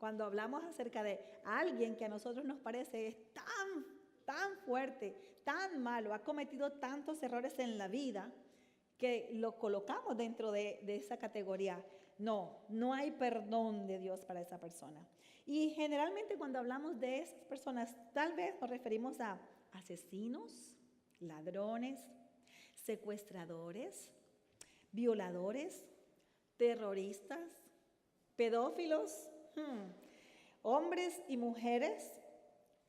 Cuando hablamos acerca de alguien que a nosotros nos parece es tan fuerte, tan malo, ha cometido tantos errores en la vida, que lo colocamos dentro de esa categoría. No hay perdón de Dios para esa persona. Y generalmente cuando hablamos de esas personas, tal vez nos referimos a asesinos, ladrones, secuestradores, violadores, terroristas, pedófilos, hombres y mujeres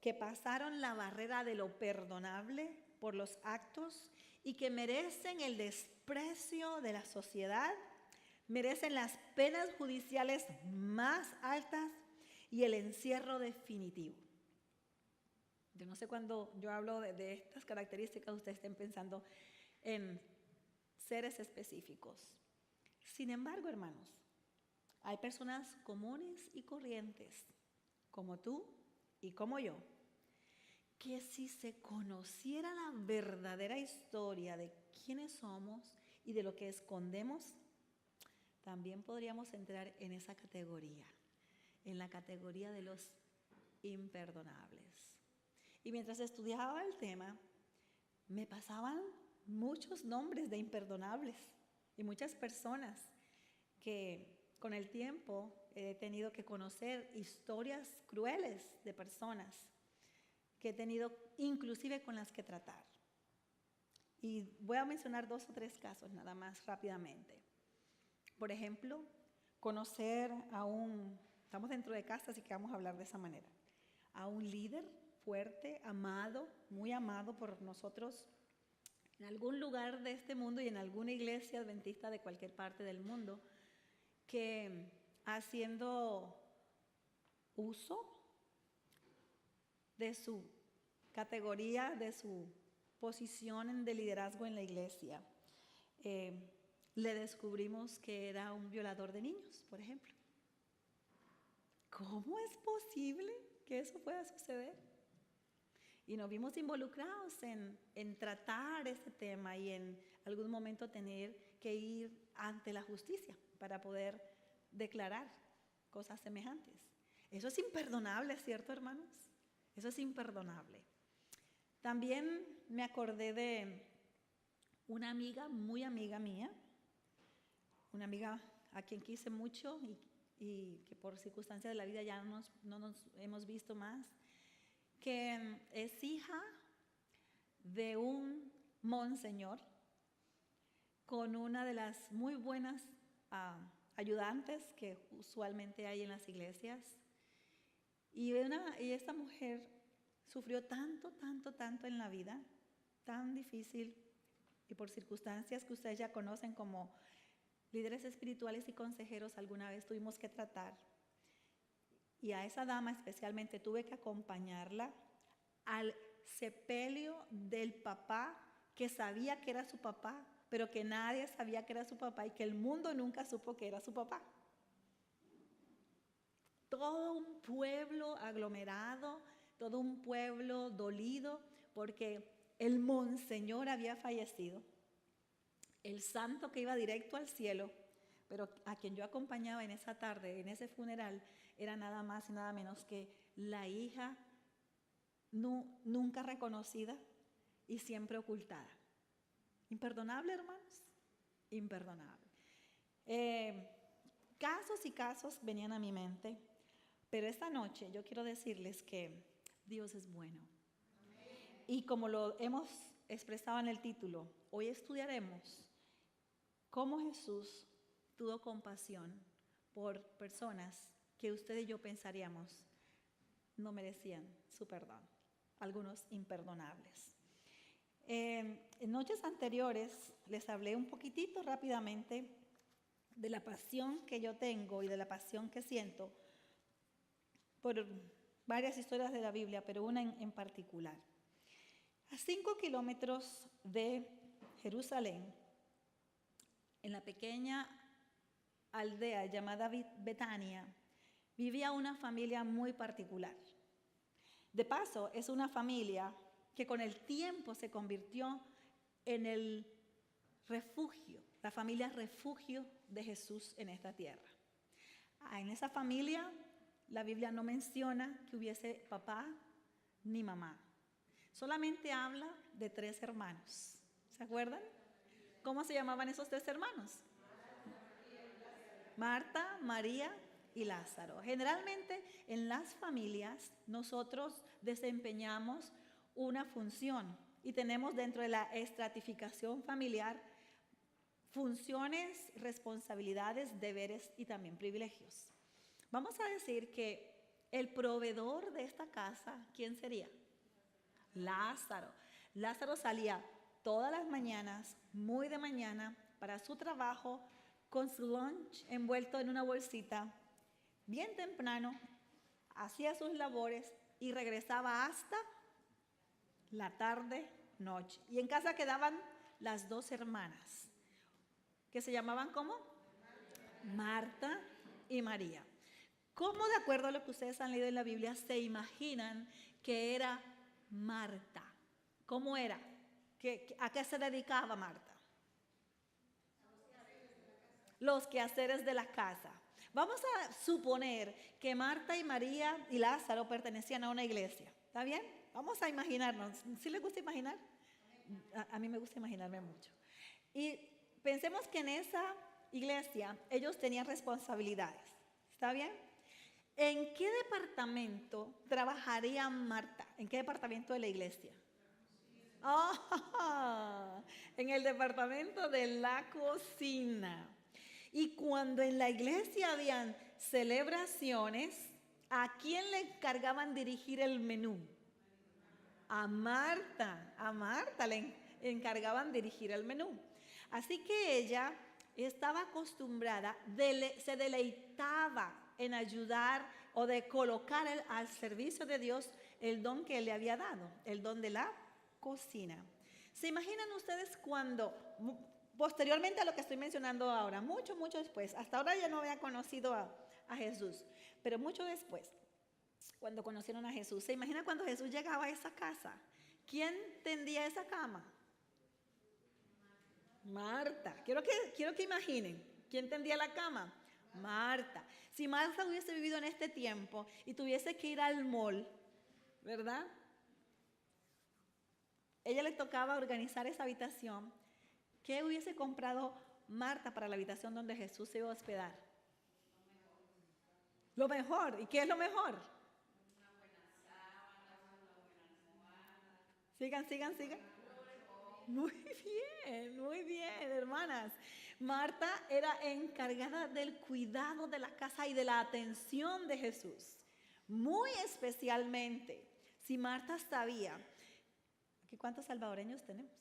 que pasaron la barrera de lo perdonable por los actos y que merecen el desprecio de la sociedad, merecen las penas judiciales más altas y el encierro definitivo. Yo no sé cuando yo hablo de estas características, ustedes estén pensando en seres específicos. Sin embargo, hermanos, hay personas comunes y corrientes, como tú y como yo, que si se conociera la verdadera historia de quiénes somos y de lo que escondemos, también podríamos entrar en esa categoría, en la categoría de los imperdonables. Y mientras estudiaba el tema, me pasaban muchos nombres de imperdonables y muchas personas que con el tiempo he tenido que conocer historias crueles de personas que he tenido inclusive con las que tratar. Y voy a mencionar 2 o 3 casos nada más rápidamente. Por ejemplo, conocer estamos dentro de casa, así que vamos a hablar de esa manera, a un líder fuerte, amado, muy amado por nosotros en algún lugar de este mundo y en alguna iglesia adventista de cualquier parte del mundo, que haciendo uso de su categoría, de su posición de liderazgo en la iglesia, le descubrimos que era un violador de niños, por ejemplo. ¿Cómo es posible que eso pueda suceder? Y nos vimos involucrados en tratar ese tema y en algún momento tener que ir ante la justicia para poder declarar cosas semejantes. Eso es imperdonable, ¿cierto, hermanos? Eso es imperdonable. También me acordé de una amiga, muy amiga mía, una amiga a quien quise mucho y que por circunstancias de la vida ya no nos hemos visto más, que es hija de un monseñor con una de las muy buenas ayudantes que usualmente hay en las iglesias. Y esta mujer sufrió tanto en la vida, tan difícil, y por circunstancias que ustedes ya conocen como líderes espirituales y consejeros, alguna vez tuvimos que tratar. Y a esa dama especialmente tuve que acompañarla al sepelio del papá que sabía que era su papá, pero que nadie sabía que era su papá y que el mundo nunca supo que era su papá. Todo un pueblo aglomerado, todo un pueblo dolido porque el monseñor había fallecido, el santo que iba directo al cielo, pero a quien yo acompañaba en esa tarde, en ese funeral, era nada más y nada menos que la hija nunca reconocida y siempre ocultada. Imperdonable, hermanos, imperdonable. Casos y casos venían a mi mente, pero esta noche yo quiero decirles que Dios es bueno. Y como lo hemos expresado en el título, hoy estudiaremos cómo Jesús tuvo compasión por personas que usted y yo pensaríamos no merecían su perdón, algunos imperdonables. En noches anteriores les hablé un poquitito rápidamente de la pasión que yo tengo y de la pasión que siento por varias historias de la Biblia, pero una en particular. A 5 kilómetros de Jerusalén, en la pequeña aldea llamada Betania, vivía una familia muy particular. De paso, es una familia que con el tiempo se convirtió en el refugio, la familia refugio de Jesús en esta tierra. En esa familia la Biblia no menciona que hubiese papá ni mamá. Solamente habla de 3 hermanos. ¿Se acuerdan? ¿Cómo se llamaban esos 3 hermanos? Marta, María y Lázaro. Generalmente en las familias nosotros desempeñamos una función y tenemos dentro de la estratificación familiar funciones, responsabilidades, deberes y también privilegios. Vamos a decir que el proveedor de esta casa, ¿quién sería? Lázaro. Lázaro salía todas las mañanas, muy de mañana, para su trabajo, con su lunch envuelto en una bolsita, bien temprano, hacía sus labores y regresaba hasta la tarde, noche. Y en casa quedaban las 2 hermanas, que se llamaban ¿cómo? Marta y María. ¿Cómo, de acuerdo a lo que ustedes han leído en la Biblia, se imaginan que era Marta? ¿Cómo era? ¿A qué se dedicaba Marta? Los quehaceres de la casa. Vamos a suponer que Marta y María y Lázaro pertenecían a una iglesia. ¿Está bien? Vamos a imaginarnos. ¿Sí les gusta imaginar? A mí me gusta imaginarme mucho. Y pensemos que en esa iglesia ellos tenían responsabilidades. ¿Está bien? ¿En qué departamento trabajaría Marta? ¿En qué departamento de la iglesia? Oh, en el departamento de la cocina. Y cuando en la iglesia habían celebraciones, ¿a quién le encargaban dirigir el menú? A Marta le encargaban dirigir el menú. Así que ella estaba acostumbrada, se deleitaba en ayudar o de colocar al servicio de Dios el don que él le había dado, el don de la cocina. ¿Se imaginan ustedes cuando, posteriormente a lo que estoy mencionando ahora, mucho después, hasta ahora ya no había conocido a Jesús, pero mucho después, cuando conocieron a Jesús, ¿se imagina cuando Jesús llegaba a esa casa? ¿Quién tendía esa cama? Marta. Quiero que imaginen, ¿quién tendía la cama? Marta. Si Marta hubiese vivido en este tiempo y tuviese que ir al mall, ¿verdad? Ella le tocaba organizar esa habitación. ¿Qué hubiese comprado Marta para la habitación donde Jesús se iba a hospedar? Lo mejor. ¿Y qué es lo mejor? Una buena sábana, una buena almohada. Sigan. Muy bien, hermanas. Marta era encargada del cuidado de la casa y de la atención de Jesús. Muy especialmente, si Marta sabía, ¿aquí cuántos salvadoreños tenemos?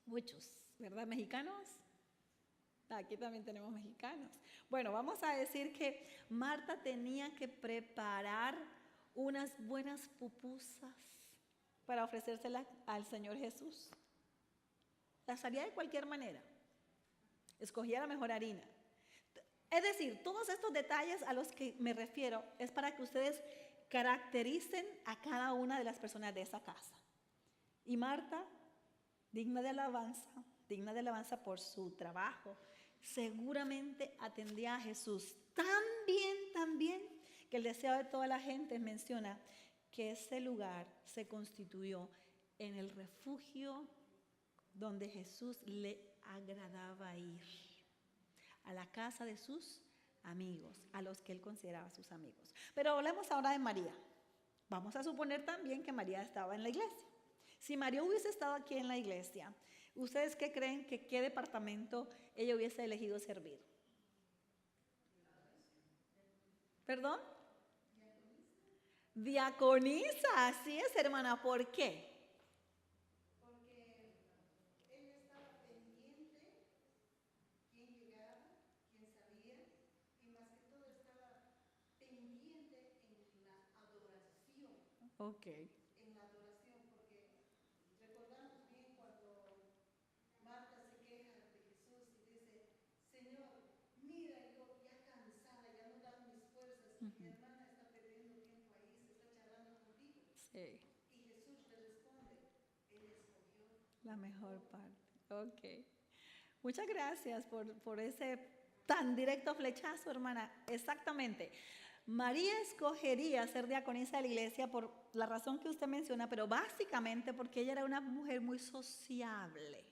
Muchos, ¿verdad? ¿Mexicanos? Aquí también tenemos mexicanos. Bueno, vamos a decir que Marta tenía que preparar unas buenas pupusas para ofrecérselas al Señor Jesús. Las haría de cualquier manera. Escogía la mejor harina. Es decir, todos estos detalles a los que me refiero es para que ustedes caractericen a cada una de las personas de esa casa. Y Marta, digna de alabanza por su trabajo, seguramente atendía a Jesús tan bien, que el deseo de toda la gente menciona que ese lugar se constituyó en el refugio donde Jesús le agradaba ir, a la casa de sus amigos, a los que él consideraba sus amigos. Pero hablemos ahora de María. Vamos a suponer también que María estaba en la iglesia. Si María hubiese estado aquí en la iglesia, ¿ustedes qué creen que qué departamento ella hubiese elegido servir? ¿Perdón? Diaconisa, así es, hermana. ¿Por qué? Porque ella estaba pendiente, quién llegaba, quién salía, y más que todo estaba pendiente en la adoración. Ok. En la adoración, porque recordamos bien cuando Marta se queja de Jesús y dice, Señor, mira, yo ya cansada, ya no dan mis fuerzas, mi hermana está perdiendo tiempo ahí, se está charlando contigo. Sí. Y Jesús le responde, Él escogió La mejor parte. Ok. Muchas gracias por ese tan directo flechazo, hermana. Exactamente. María escogería ser diaconisa de la iglesia por la razón que usted menciona, pero básicamente porque ella era una mujer muy sociable.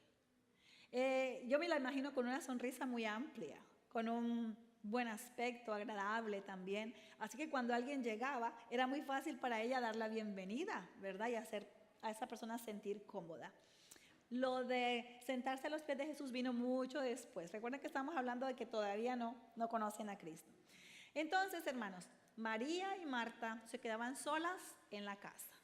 Yo me la imagino con una sonrisa muy amplia, con un buen aspecto, agradable también. Así que cuando alguien llegaba, era muy fácil para ella dar la bienvenida, ¿verdad? Y hacer a esa persona sentir cómoda. Lo de sentarse a los pies de Jesús vino mucho después. Recuerden que estamos hablando de que todavía no conocen a Cristo. Entonces, hermanos, María y Marta se quedaban solas en la casa.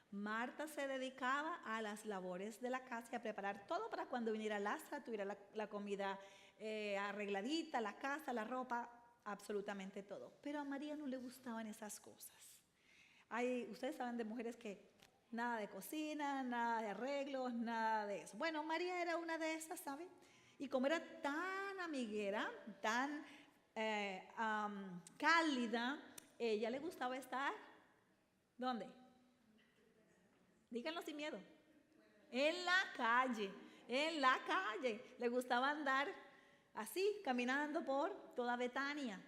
Marta se dedicaba a las labores de la casa y a preparar todo para cuando viniera Lázaro, tuviera la comida arregladita, la casa, la ropa, absolutamente todo. Pero a María no le gustaban esas cosas. Ustedes saben de mujeres que nada de cocina, nada de arreglos, nada de eso. Bueno, María era una de esas, ¿saben? Y como era tan amiguera, tan cálida, ella le gustaba estar, ¿dónde? Díganlo sin miedo. En la calle, en la calle. Le gustaba andar así, caminando por toda Betania.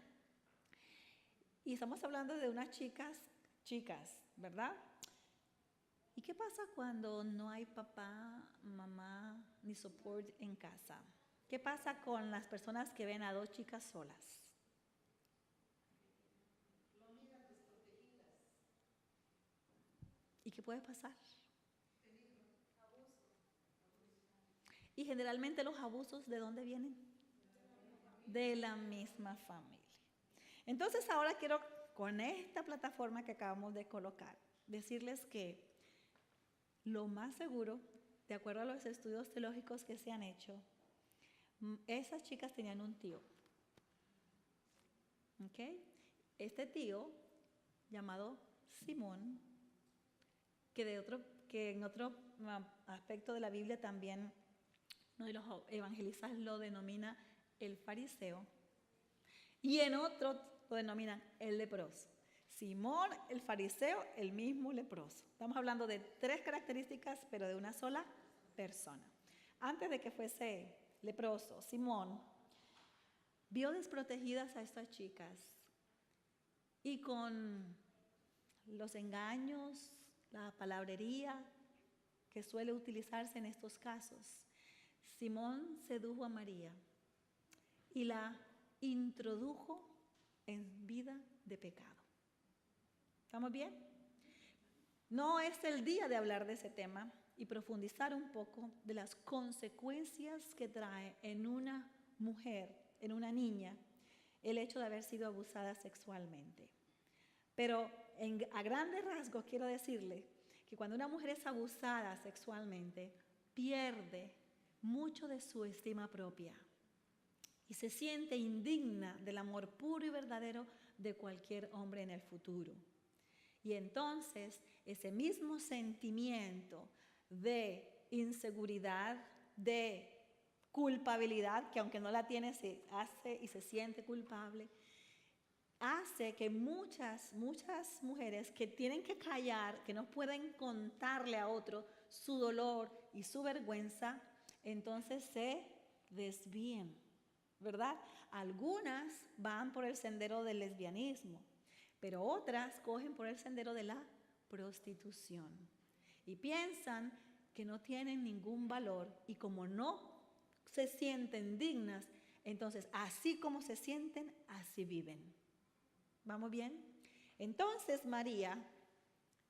Y estamos hablando de unas chicas, ¿verdad? ¿Y qué pasa cuando no hay papá, mamá, ni support en casa? ¿Qué pasa con las personas que ven a dos chicas solas? ¿Y qué puede pasar? Y generalmente los abusos, ¿de dónde vienen? De la misma familia. Entonces ahora quiero, con esta plataforma que acabamos de colocar, decirles que lo más seguro, de acuerdo a los estudios teológicos que se han hecho, esas chicas tenían un tío. ¿Ok? Este tío, llamado Simón, que en otro aspecto de la Biblia también uno de los evangelistas lo denomina el fariseo, y en otro lo denominan el leproso. Simón, el fariseo, el mismo leproso. Estamos hablando de tres características, pero de una sola persona. Antes de que fuese leproso, Simón vio desprotegidas a estas chicas y con los engaños, la palabrería que suele utilizarse en estos casos, Simón sedujo a María y la introdujo en vida de pecado. ¿Estamos bien? No es el día de hablar de ese tema y profundizar un poco de las consecuencias que trae en una mujer, en una niña, el hecho de haber sido abusada sexualmente. Pero a grandes rasgos quiero decirle que cuando una mujer es abusada sexualmente, pierde mucho de su estima propia y se siente indigna del amor puro y verdadero de cualquier hombre en el futuro. Y entonces ese mismo sentimiento de inseguridad, de culpabilidad, que aunque no la tiene, se hace y se siente culpable, hace que muchas mujeres que tienen que callar, que no pueden contarle a otro su dolor y su vergüenza, entonces se desvíen, ¿verdad? Algunas van por el sendero del lesbianismo, pero otras cogen por el sendero de la prostitución y piensan que no tienen ningún valor y como no se sienten dignas, entonces así como se sienten, así viven. ¿Vamos bien? Entonces María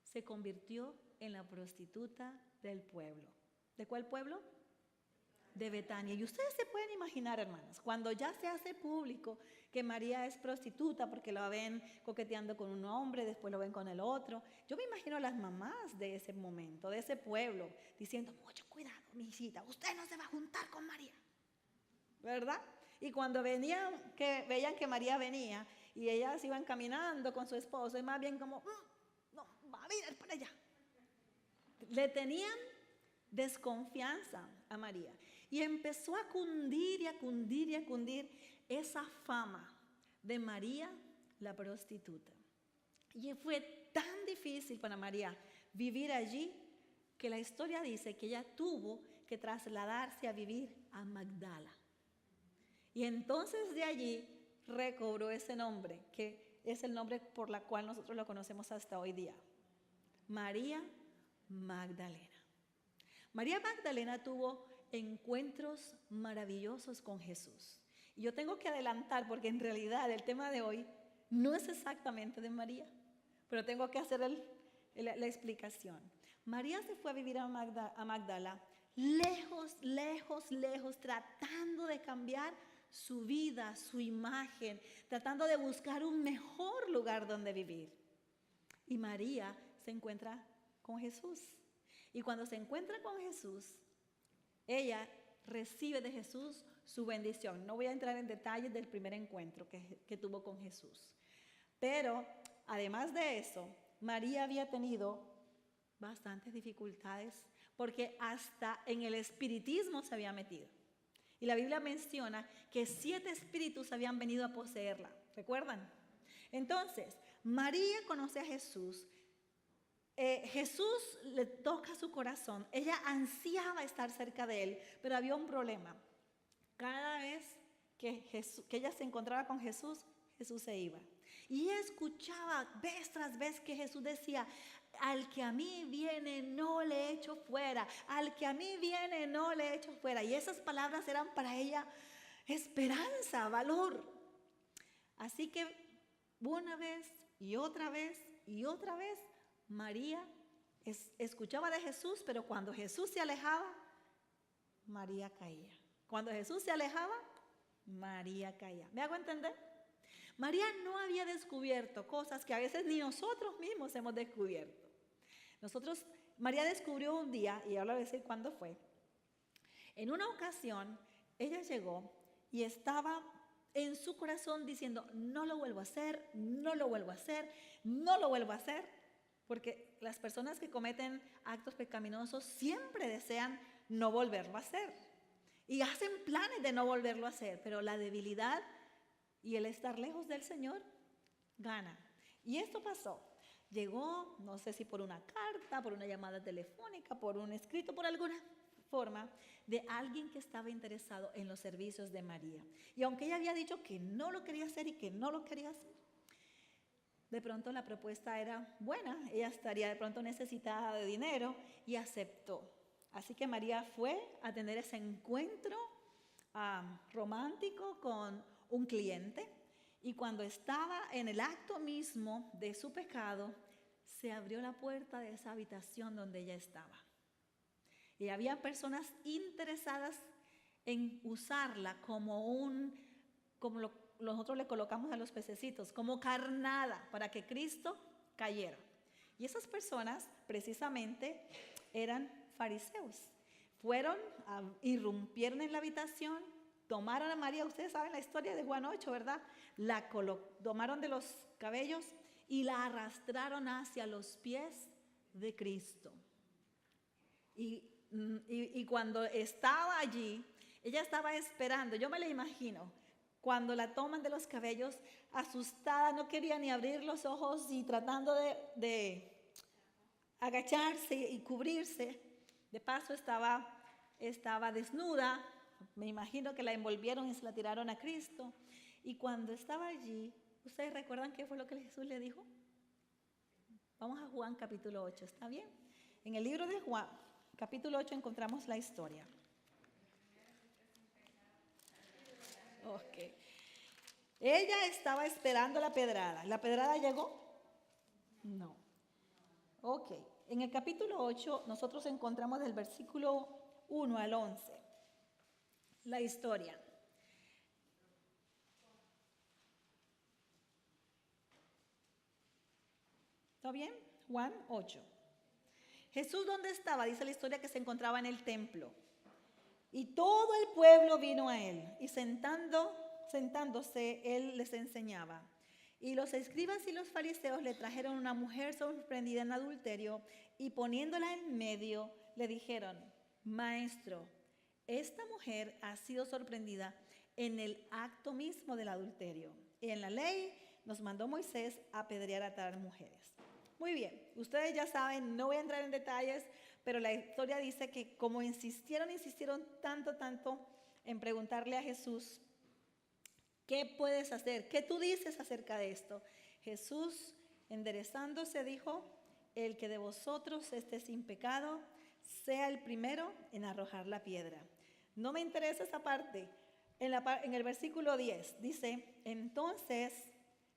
se convirtió en la prostituta del pueblo. ¿De cuál pueblo? De Betania. Y ustedes se pueden imaginar, hermanas, cuando ya se hace público que María es prostituta porque la ven coqueteando con un hombre, después lo ven con el otro. Yo me imagino a las mamás de ese momento, de ese pueblo, diciendo, mucho cuidado, mi hijita, usted no se va a juntar con María, ¿verdad? Y cuando veían que María venía y ellas iban caminando con su esposo, y más bien como, no, va a mirar para allá. Le tenían desconfianza a María. Y empezó a cundir y a cundir y a cundir esa fama de María la prostituta. Y fue tan difícil para María vivir allí que la historia dice que ella tuvo que trasladarse a vivir a Magdala. Y entonces de allí recobró ese nombre, que es el nombre por la cual nosotros lo conocemos hasta hoy día. María Magdalena. María Magdalena tuvo encuentros maravillosos con Jesús. Y yo tengo que adelantar porque en realidad el tema de hoy no es exactamente de María, pero tengo que hacer la explicación. María se fue a vivir a Magdala, lejos, lejos, lejos, tratando de cambiar su vida, su imagen, tratando de buscar un mejor lugar donde vivir. Y María se encuentra con Jesús. Y cuando se encuentra con Jesús, ella recibe de Jesús su bendición. No voy a entrar en detalles del primer encuentro que tuvo con Jesús. Pero, además de eso, María había tenido bastantes dificultades porque hasta en el espiritismo se había metido. Y la Biblia menciona que 7 espíritus habían venido a poseerla. ¿Recuerdan? Entonces, María conoce a Jesús. Jesús le toca su corazón. Ella ansiaba estar cerca de él, pero había un problema. Cada vez que ella se encontraba con Jesús, Jesús se iba. Y ella escuchaba vez tras vez que Jesús decía: al que a mí viene no le echo fuera, al que a mí viene no le echo fuera. Y esas palabras eran para ella esperanza, valor. Así que una vez y otra vez y otra vez, María escuchaba de Jesús, pero cuando Jesús se alejaba, María caía. Cuando Jesús se alejaba, María caía. ¿Me hago entender? María no había descubierto cosas que a veces ni nosotros mismos hemos descubierto. María descubrió un día, y ahora voy a decir cuándo fue. En una ocasión, ella llegó y estaba en su corazón diciendo: no lo vuelvo a hacer, no lo vuelvo a hacer, no lo vuelvo a hacer. Porque las personas que cometen actos pecaminosos siempre desean no volverlo a hacer. Y hacen planes de no volverlo a hacer, pero la debilidad y el estar lejos del Señor gana. Y esto pasó. Llegó, no sé si por una carta, por una llamada telefónica, por un escrito, por alguna forma, de alguien que estaba interesado en los servicios de María. Y aunque ella había dicho que no lo quería hacer y que no lo quería hacer, de pronto la propuesta era buena. Ella estaría de pronto necesitada de dinero y aceptó. Así que María fue a tener ese encuentro romántico con un cliente. Y cuando estaba en el acto mismo de su pecado, se abrió la puerta de esa habitación donde ella estaba. Y había personas interesadas en usarla como nosotros le colocamos a los pececitos, como carnada para que Cristo cayera. Y esas personas precisamente eran fariseos. Irrumpieron en la habitación, tomaron a María. Ustedes saben la historia de Juan 8, ¿verdad? La tomaron de los cabellos y la arrastraron hacia los pies de Cristo. Y cuando estaba allí, ella estaba esperando. Yo me la imagino, cuando la toman de los cabellos, asustada, no quería ni abrir los ojos y tratando de agacharse y cubrirse. De paso estaba desnuda. Me imagino que la envolvieron y se la tiraron a Cristo. Y cuando estaba allí, ¿ustedes recuerdan qué fue lo que Jesús le dijo? Vamos a Juan capítulo 8, ¿está bien? En el libro de Juan, capítulo 8, encontramos la historia. Ok. Ella estaba esperando la pedrada. ¿La pedrada llegó? No. Ok. En el capítulo 8 nosotros encontramos del versículo 1 al 11 la historia. ¿Está bien? Juan 8. Jesús, ¿dónde estaba? Dice la historia que se encontraba en el templo. Y todo el pueblo vino a él, y sentándose, él les enseñaba. Y los escribas y los fariseos le trajeron una mujer sorprendida en adulterio, y poniéndola en medio, le dijeron: Maestro, esta mujer ha sido sorprendida en el acto mismo del adulterio. Y en la ley nos mandó Moisés a apedrear a tal mujeres. Muy bien, ustedes ya saben, no voy a entrar en detalles, pero la historia dice que como insistieron tanto en preguntarle a Jesús: ¿qué puedes hacer? ¿Qué tú dices acerca de esto? Jesús, enderezándose, dijo: el que de vosotros esté sin pecado, sea el primero en arrojar la piedra. No me interesa esa parte. En el versículo 10 dice: entonces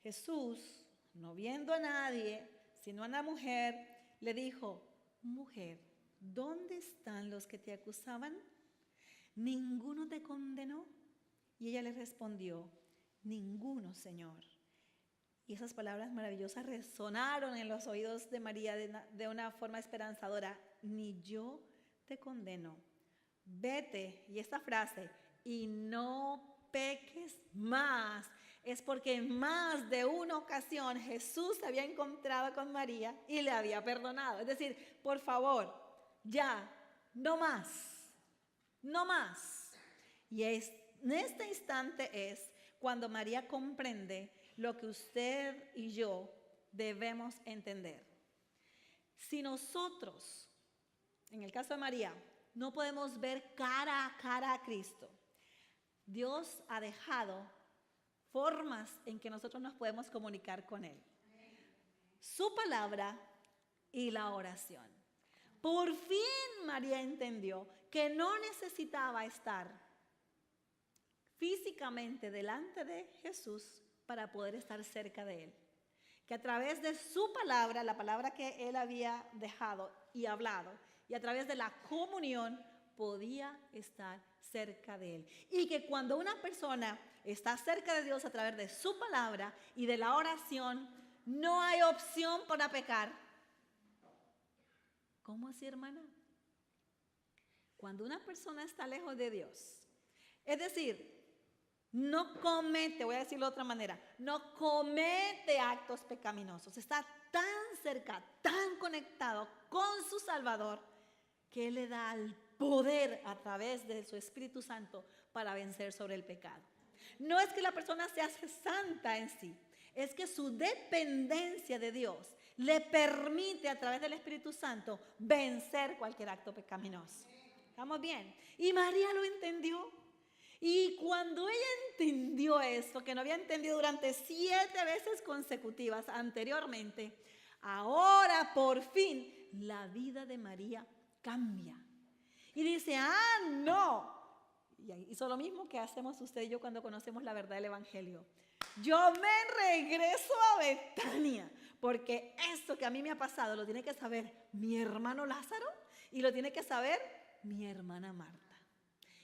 Jesús, no viendo a nadie, sino a la mujer, le dijo: mujer, ¿dónde están los que te acusaban? ¿Ninguno te condenó? Y ella le respondió: ninguno, Señor. Y esas palabras maravillosas resonaron en los oídos de María de una forma esperanzadora: ni yo te condeno. Vete, y esta frase, y no peques más, es porque en más de una ocasión Jesús se había encontrado con María y le había perdonado. Es decir, por favor, ya, no más, no más. Y en este instante es cuando María comprende lo que usted y yo debemos entender. Si nosotros, en el caso de María, no podemos ver cara a cara a Cristo, Dios ha dejado formas en que nosotros nos podemos comunicar con Él. Su palabra y la oración. Por fin María entendió que no necesitaba estar físicamente delante de Jesús para poder estar cerca de Él. Que a través de su palabra, la palabra que Él había dejado y hablado, y a través de la comunión podía estar cerca de Él. Y que cuando una persona está cerca de Dios a través de su palabra y de la oración, no hay opción para pecar. ¿Cómo así, hermana? Cuando una persona está lejos de Dios, es decir, no comete, voy a decirlo de otra manera, no comete actos pecaminosos, está tan cerca, tan conectado con su Salvador, que Él le da el poder a través de su Espíritu Santo para vencer sobre el pecado. No es que la persona se hace santa en sí, es que su dependencia de Dios le permite a través del Espíritu Santo vencer cualquier acto pecaminoso. ¿Estamos bien? Y María lo entendió. Y cuando ella entendió eso, que no había entendido durante 7 veces consecutivas anteriormente, ahora por fin la vida de María cambia. Y dice: no. Y hizo lo mismo que hacemos usted y yo cuando conocemos la verdad del Evangelio. Yo me regreso a Betania, porque esto que a mí me ha pasado lo tiene que saber mi hermano Lázaro y lo tiene que saber mi hermana Marta.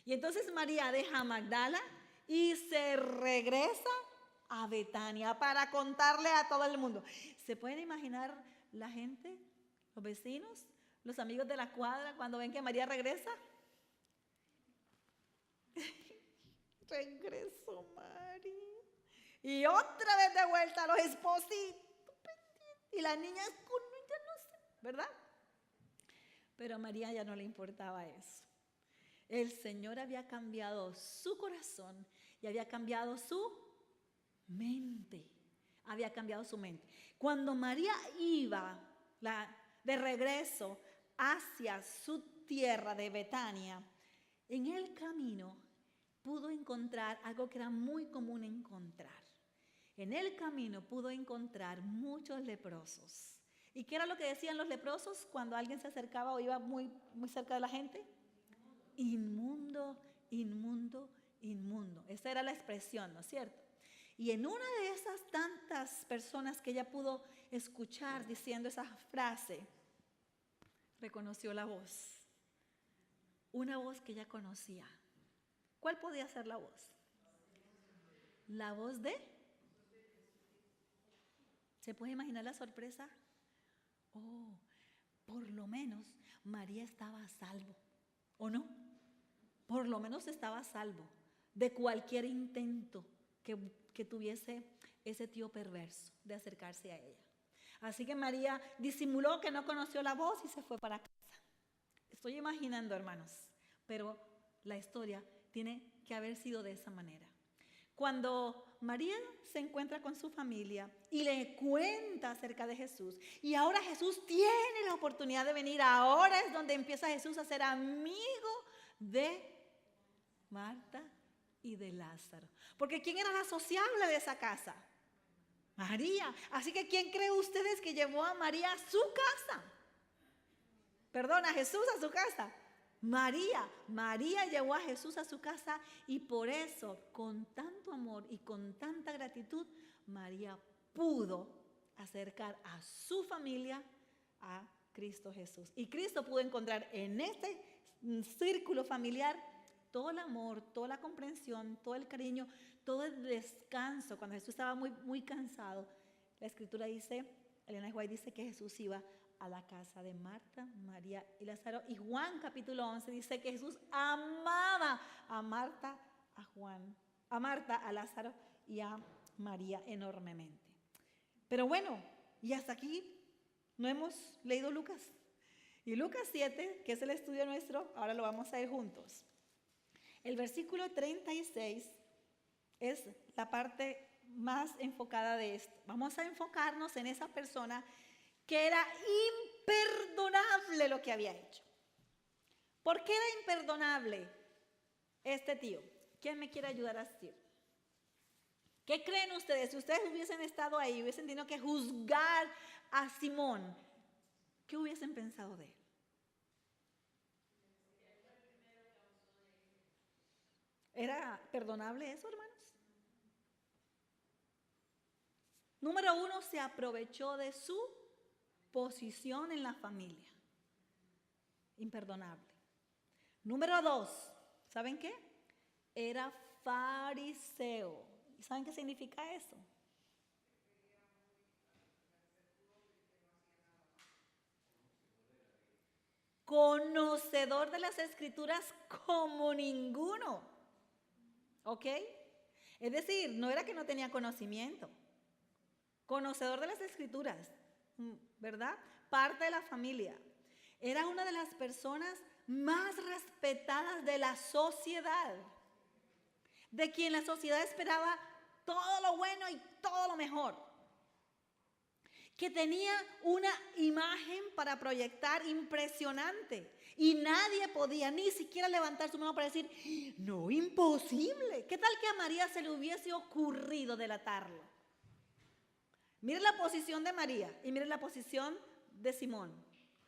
Y entonces María deja a Magdala y se regresa a Betania para contarle a todo el mundo. ¿Se pueden imaginar la gente, los vecinos, los amigos de la cuadra cuando ven que María regresa? Regresó María. Y otra vez de vuelta a los espositos. Y la niña es con ella, no sé, ¿verdad? Pero a María ya no le importaba eso. El Señor había cambiado su corazón y había cambiado su mente. Había cambiado su mente. Cuando María iba de regreso hacia su tierra de Betania, en el camino pudo encontrar algo que era muy común encontrar. En el camino pudo encontrar muchos leprosos. ¿Y qué era lo que decían los leprosos cuando alguien se acercaba o iba muy, muy cerca de la gente? Inmundo, inmundo, inmundo. Esa era la expresión, ¿no es cierto? Y en una de esas tantas personas que ella pudo escuchar diciendo esa frase, reconoció la voz. Una voz que ella conocía. ¿Cuál podía ser la voz? La voz de... ¿Se puede imaginar la sorpresa? Oh, por lo menos María estaba a salvo, ¿o no? Por lo menos estaba a salvo de cualquier intento que tuviese ese tío perverso de acercarse a ella. Así que María disimuló que no conoció la voz y se fue para casa. Estoy imaginando, hermanos, pero la historia tiene que haber sido de esa manera. Cuando María se encuentra con su familia y le cuenta acerca de Jesús, y ahora Jesús tiene la oportunidad de venir, ahora es donde empieza Jesús a ser amigo de Marta y de Lázaro. Porque ¿quién era la sociable de esa casa? María. Así que ¿quién cree ustedes que llevó a María a su casa? Perdón, a Jesús a su casa. María. María llevó a Jesús a su casa y por eso, con tanto amor y con tanta gratitud, María pudo acercar a su familia a Cristo Jesús. Y Cristo pudo encontrar en este círculo familiar todo el amor, toda la comprensión, todo el cariño, todo el descanso. Cuando Jesús estaba muy cansado, la Escritura dice, Elena G. White dice que Jesús iba a la casa de Marta, María y Lázaro. Y Juan capítulo 11 dice que Jesús amaba a Marta, a Marta, a Lázaro y a María enormemente. Pero bueno, y hasta aquí no hemos leído Lucas. Y Lucas 7, que es el estudio nuestro, ahora lo vamos a ir juntos. El versículo 36 es la parte más enfocada de esto. Vamos a enfocarnos en esa persona que era imperdonable lo que había hecho. ¿Por qué era imperdonable este tío? ¿Quién me quiere ayudar a decir? ¿Qué creen ustedes? Si ustedes hubiesen estado ahí, hubiesen tenido que juzgar a Simón, ¿qué hubiesen pensado de él? ¿Era perdonable eso, hermanos? Número 1, se aprovechó de su posición en la familia. Imperdonable. Número 2, ¿saben qué? Era fariseo. ¿Y saben qué significa eso? Conocedor de las Escrituras como ninguno. ¿Ok? Es decir, no era que no tenía conocimiento. Conocedor de las Escrituras, ¿verdad? Parte de la familia. Era una de las personas más respetadas de la sociedad, de quien la sociedad esperaba todo lo bueno y todo lo mejor, que tenía una imagen para proyectar impresionante y nadie podía ni siquiera levantar su mano para decir, no, imposible. ¿Qué tal que a María se le hubiese ocurrido delatarlo? Miren la posición de María y miren la posición de Simón.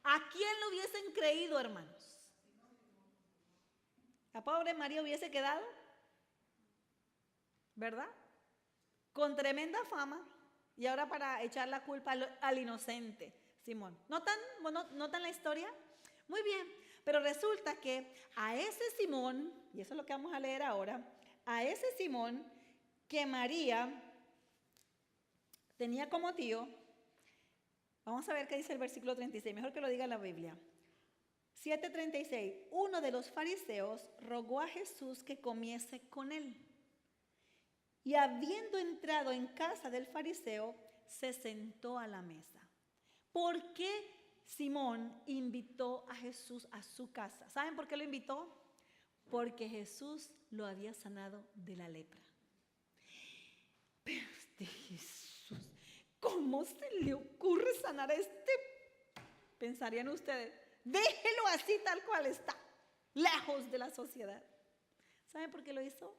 ¿A quién lo hubiesen creído, hermanos? La pobre María hubiese quedado, ¿verdad? Con tremenda fama y ahora para echar la culpa al inocente Simón. ¿Notan la historia? Muy bien, pero resulta que a ese Simón, y eso es lo que vamos a leer ahora, a ese Simón que María tenía como tío, vamos a ver qué dice el versículo 36, mejor que lo diga la Biblia. 7:36, uno de los fariseos rogó a Jesús que comiese con él. Y habiendo entrado en casa del fariseo, se sentó a la mesa. ¿Por qué Simón invitó a Jesús a su casa? ¿Saben por qué lo invitó? Porque Jesús lo había sanado de la lepra. Pero Jesús, ¿cómo se le ocurre sanar a este? Pensarían ustedes, déjelo así tal cual está, lejos de la sociedad. ¿Saben por qué lo hizo?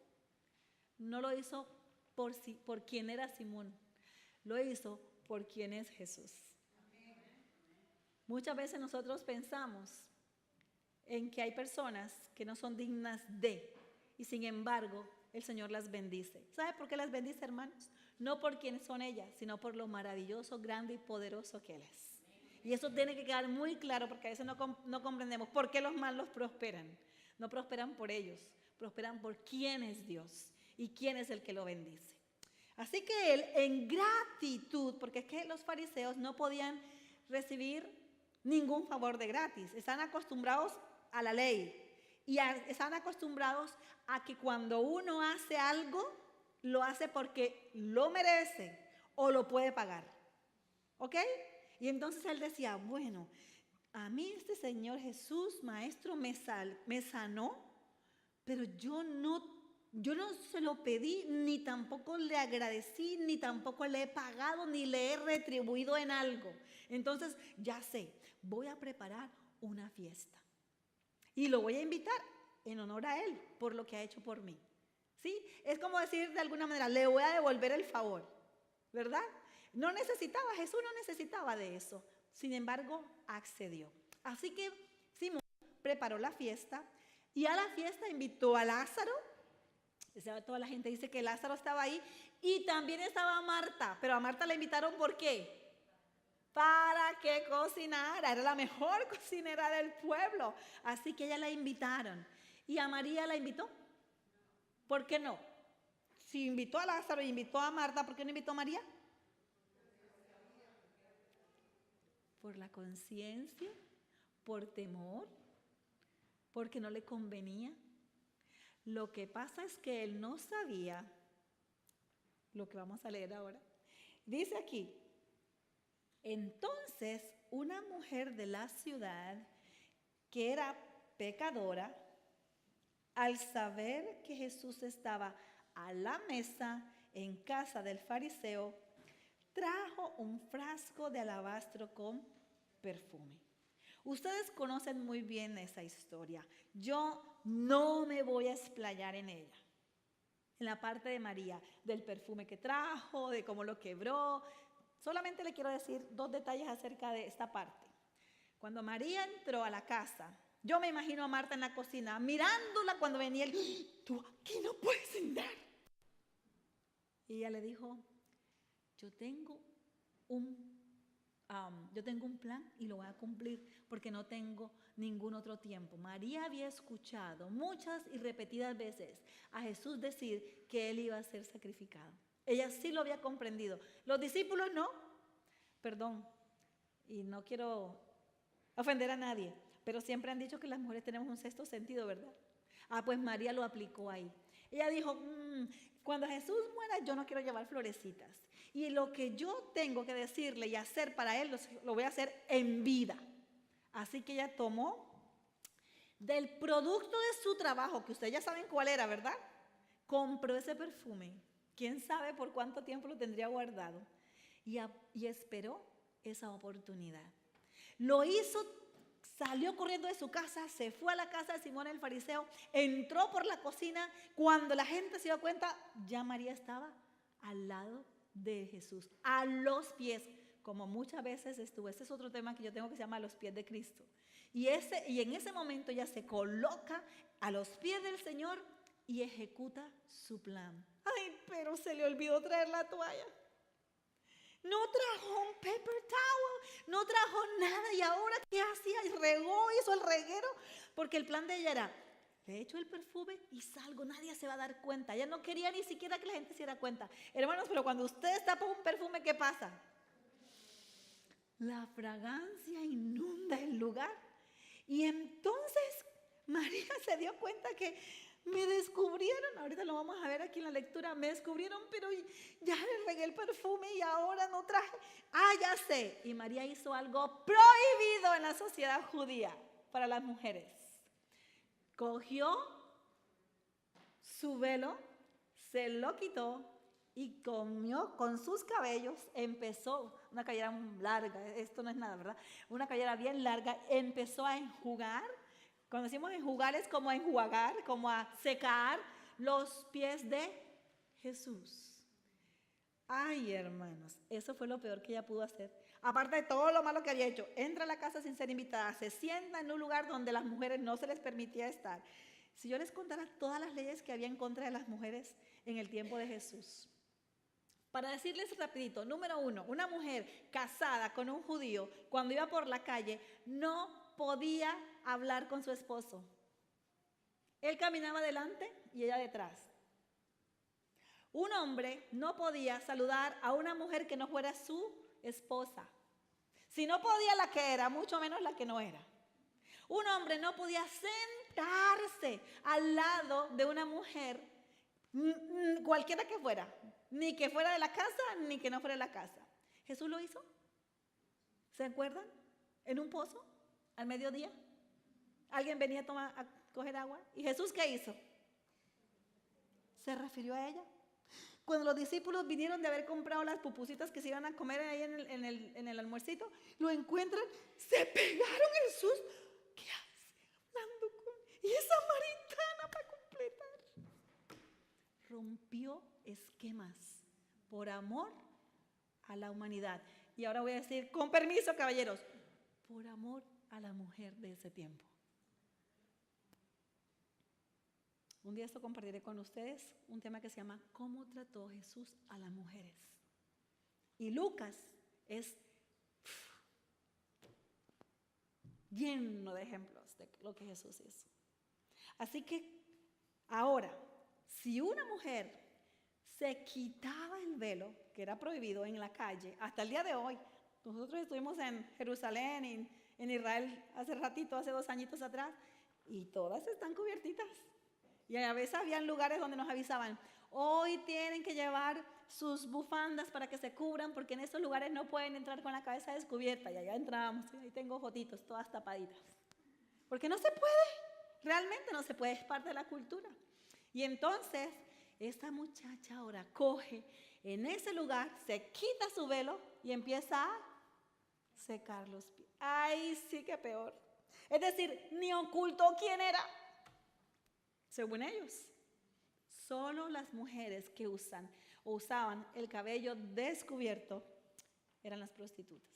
No lo hizo por quien era Simón, lo hizo por quien es Jesús. Muchas veces nosotros pensamos en que hay personas que no son dignas de, y sin embargo el Señor las bendice. ¿Sabe por qué las bendice, hermanos? No por quienes son ellas, sino por lo maravilloso, grande y poderoso que Él es. Y eso tiene que quedar muy claro porque a veces no comprendemos por qué los malos prosperan. No prosperan por ellos, prosperan por quién es Dios y quién es el que lo bendice. Así que Él, en gratitud, porque es que los fariseos no podían recibir ningún favor de gratis. Están acostumbrados a la ley y están acostumbrados a que cuando uno hace algo, lo hace porque lo merece o lo puede pagar. ¿Ok? Y entonces él decía, bueno, a mí este Señor Jesús, maestro, me sanó, pero yo no se lo pedí, ni tampoco le agradecí, ni tampoco le he pagado, ni le he retribuido en algo. Entonces, ya sé, voy a preparar una fiesta. Y lo voy a invitar en honor a Él, por lo que ha hecho por mí. ¿Sí? Es como decir de alguna manera, le voy a devolver el favor, ¿verdad? Jesús no necesitaba de eso. Sin embargo, accedió. Así que Simón preparó la fiesta y a la fiesta invitó a Lázaro. Toda la gente dice que Lázaro estaba ahí y también estaba Marta. Pero a Marta la invitaron ¿por qué? Para que cocinara. Era la mejor cocinera del pueblo. Así que ella la invitaron. ¿Y a María la invitó? ¿Por qué no? Si invitó a Lázaro y invitó a Marta, ¿por qué no invitó a María? Por la conciencia, por temor, porque no le convenía. Lo que pasa es que él no sabía lo que vamos a leer ahora. Dice aquí, entonces una mujer de la ciudad que era pecadora, al saber que Jesús estaba a la mesa en casa del fariseo, trajo un frasco de alabastro con perfume. Ustedes conocen muy bien esa historia. Yo no me voy a explayar en ella. En la parte de María, del perfume que trajo, de cómo lo quebró. Solamente le quiero decir 2 detalles acerca de esta parte. Cuando María entró a la casa, yo me imagino a Marta en la cocina, mirándola cuando venía él. Tú aquí no puedes entrar. Y ella le dijo, yo tengo un plan y lo voy a cumplir porque no tengo ningún otro tiempo. María había escuchado muchas y repetidas veces a Jesús decir que él iba a ser sacrificado. Ella sí lo había comprendido. Los discípulos no. Perdón, y no quiero ofender a nadie, pero siempre han dicho que las mujeres tenemos un sexto sentido, ¿verdad? Pues María lo aplicó ahí. Ella dijo, cuando Jesús muera yo no quiero llevar florecitas. Y lo que yo tengo que decirle y hacer para él, lo voy a hacer en vida. Así que ella tomó del producto de su trabajo, que ustedes ya saben cuál era, ¿verdad? Compró ese perfume. ¿Quién sabe por cuánto tiempo lo tendría guardado? Y esperó esa oportunidad. Lo hizo, salió corriendo de su casa, se fue a la casa de Simón el fariseo, entró por la cocina. Cuando la gente se dio cuenta, ya María estaba al lado de Jesús, a los pies, como muchas veces estuvo. Ese es otro tema que yo tengo que se llama los pies de Cristo. Y en ese momento ella se coloca a los pies del Señor y ejecuta su plan. Ay, pero se le olvidó traer la toalla. No trajo un paper towel, no trajo nada. ¿Y ahora qué hacía? Y regó, hizo el reguero, porque el plan de ella era, le echo el perfume y salgo, nadie se va a dar cuenta. Ella no quería ni siquiera que la gente se diera cuenta. Hermanos, pero cuando ustedes tapan un perfume, ¿qué pasa? La fragancia inunda el lugar. Y entonces María se dio cuenta que me descubrieron. Ahorita lo vamos a ver aquí en la lectura. Me descubrieron, pero ya le regué el perfume y ahora no traje. Ya sé. Y María hizo algo prohibido en la sociedad judía para las mujeres. Cogió su velo, se lo quitó y con sus cabellos empezó, una cabellera larga, esto no es nada, ¿verdad? Una cabellera bien larga, empezó a enjugar. Cuando decimos enjugar es como a enjuagar, como a secar los pies de Jesús. Ay, hermanos, eso fue lo peor que ella pudo hacer. Aparte de todo lo malo que había hecho, entra a la casa sin ser invitada, se sienta en un lugar donde las mujeres no se les permitía estar. Si yo les contara todas las leyes que había en contra de las mujeres en el tiempo de Jesús. Para decirles rapidito, número 1, una mujer casada con un judío, cuando iba por la calle, no podía hablar con su esposo. Él caminaba adelante y ella detrás. Un hombre no podía saludar a una mujer que no fuera su esposa. Si no podía la que era, mucho menos la que no era. Un hombre no podía sentarse al lado de una mujer, cualquiera que fuera, ni que fuera de la casa, ni que no fuera de la casa. Jesús lo hizo. ¿Se acuerdan? En un pozo, al mediodía. Alguien venía a coger agua. ¿Y Jesús qué hizo? Se refirió a ella. Cuando los discípulos vinieron de haber comprado las pupusitas que se iban a comer ahí en el almuercito, lo encuentran, se pegaron Jesús. ¿Qué hace? Hablando con... Y es samaritana para completar. Rompió esquemas por amor a la humanidad. Y ahora voy a decir, con permiso, caballeros, por amor a la mujer de ese tiempo. Un día esto compartiré con ustedes un tema que se llama ¿Cómo trató Jesús a las mujeres? Y Lucas es lleno de ejemplos de lo que Jesús hizo. Así que ahora, si una mujer se quitaba el velo, que era prohibido en la calle, hasta el día de hoy, nosotros estuvimos en Jerusalén, en Israel hace ratito, hace 2 añitos atrás, y todas están cubiertitas. Y a veces habían lugares donde nos avisaban, hoy tienen que llevar sus bufandas para que se cubran, porque en esos lugares no pueden entrar con la cabeza descubierta. Y allá entramos, y ahí tengo fotitos, todas tapaditas. Porque no se puede, realmente no se puede, es parte de la cultura. Y entonces, esta muchacha ahora coge en ese lugar, se quita su velo y empieza a secar los pies. ¡Ay, sí que peor! Es decir, ni ocultó quién era. Según ellos, solo las mujeres que usaban el cabello descubierto eran las prostitutas.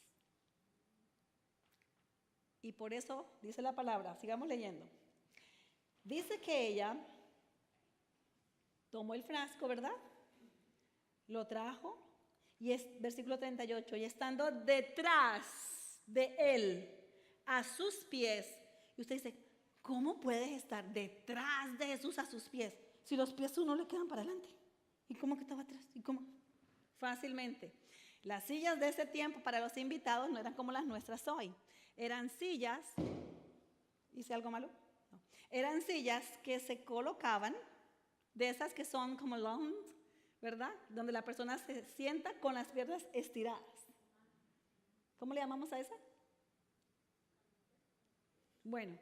Y por eso dice la palabra, sigamos leyendo. Dice que ella tomó el frasco, ¿verdad? Lo trajo y es versículo 38, y estando detrás de él a sus pies, y usted dice, ¿cómo puedes estar detrás de Jesús a sus pies? Si los pies uno le quedan para adelante. ¿Y cómo que estaba atrás? ¿Y cómo? Fácilmente. Las sillas de ese tiempo para los invitados no eran como las nuestras hoy. Eran sillas, ¿hice algo malo? No. Eran sillas que se colocaban, de esas que son como lounge, ¿verdad? Donde la persona se sienta con las piernas estiradas. ¿Cómo le llamamos a esa? Bueno,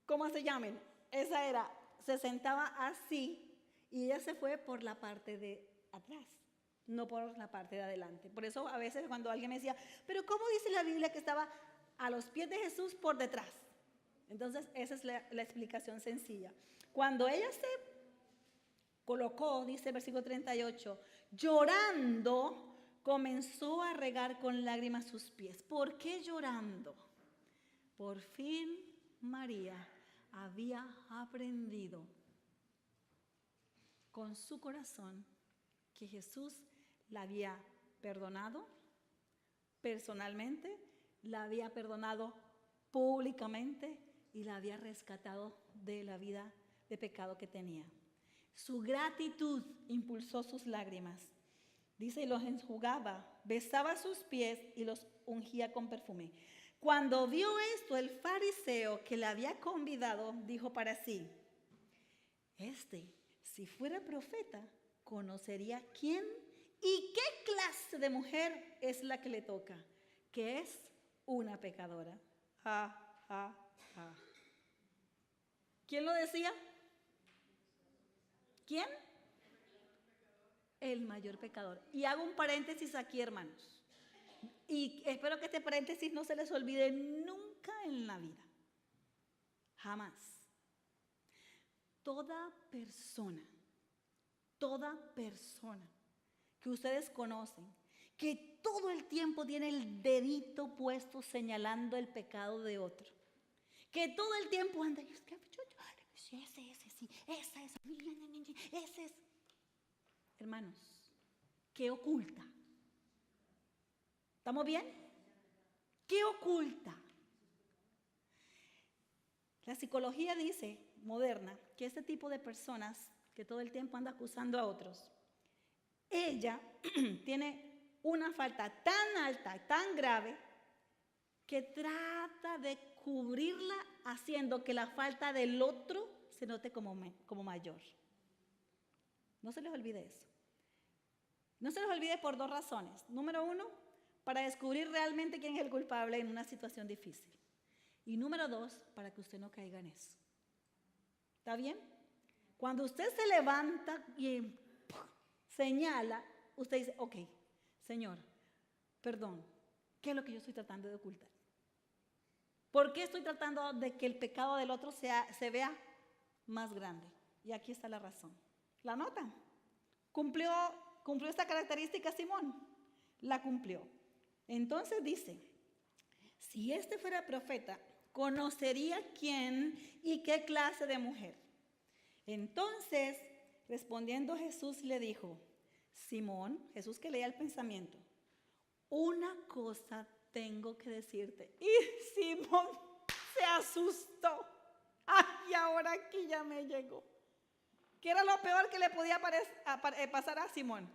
¿cómo se llamen? Esa era, se sentaba así y ella se fue por la parte de atrás, no por la parte de adelante. Por eso a veces cuando alguien me decía, pero ¿cómo dice la Biblia que estaba a los pies de Jesús por detrás? Entonces esa es la explicación sencilla. Cuando ella se colocó, dice el versículo 38, llorando, comenzó a regar con lágrimas sus pies. ¿Por qué llorando? Por fin María había aprendido con su corazón que Jesús la había perdonado personalmente, la había perdonado públicamente y la había rescatado de la vida de pecado que tenía. Su gratitud impulsó sus lágrimas. Dice, y los enjugaba, besaba sus pies y los ungía con perfume. Cuando vio esto, el fariseo que la había convidado dijo para sí, si fuera profeta, conocería quién y qué clase de mujer es la que le toca, que es una pecadora. ¿Quién lo decía? ¿Quién? El mayor pecador. Y hago un paréntesis aquí, hermanos. Y espero que este paréntesis no se les olvide nunca en la vida. Jamás. Toda persona que ustedes conocen, que todo el tiempo tiene el dedito puesto señalando el pecado de otro, que todo el tiempo anda, ese es. Hermanos, ¿qué oculta? ¿Estamos bien? ¿Qué oculta? La psicología dice, moderna, que este tipo de personas que todo el tiempo anda acusando a otros, ella tiene una falta tan alta, tan grave, que trata de cubrirla haciendo que la falta del otro se note como mayor. No se les olvide eso. No se les olvide por 2 razones. Número 1, para descubrir realmente quién es el culpable en una situación difícil. Y número 2, para que usted no caiga en eso. ¿Está bien? Cuando usted se levanta y señala, usted dice, ok, Señor, perdón, ¿qué es lo que yo estoy tratando de ocultar? ¿Por qué estoy tratando de que el pecado del otro se vea más grande? Y aquí está la razón. ¿La notan? ¿Cumplió esta característica Simón? la cumplió. Entonces dice, si este fuera profeta, conocería quién y qué clase de mujer. Entonces, respondiendo Jesús le dijo, Simón, Jesús que leía el pensamiento, una cosa tengo que decirte. Y Simón se asustó. Ay, ahora aquí ya me llegó. ¿Qué era lo peor que le podía pasar a Simón?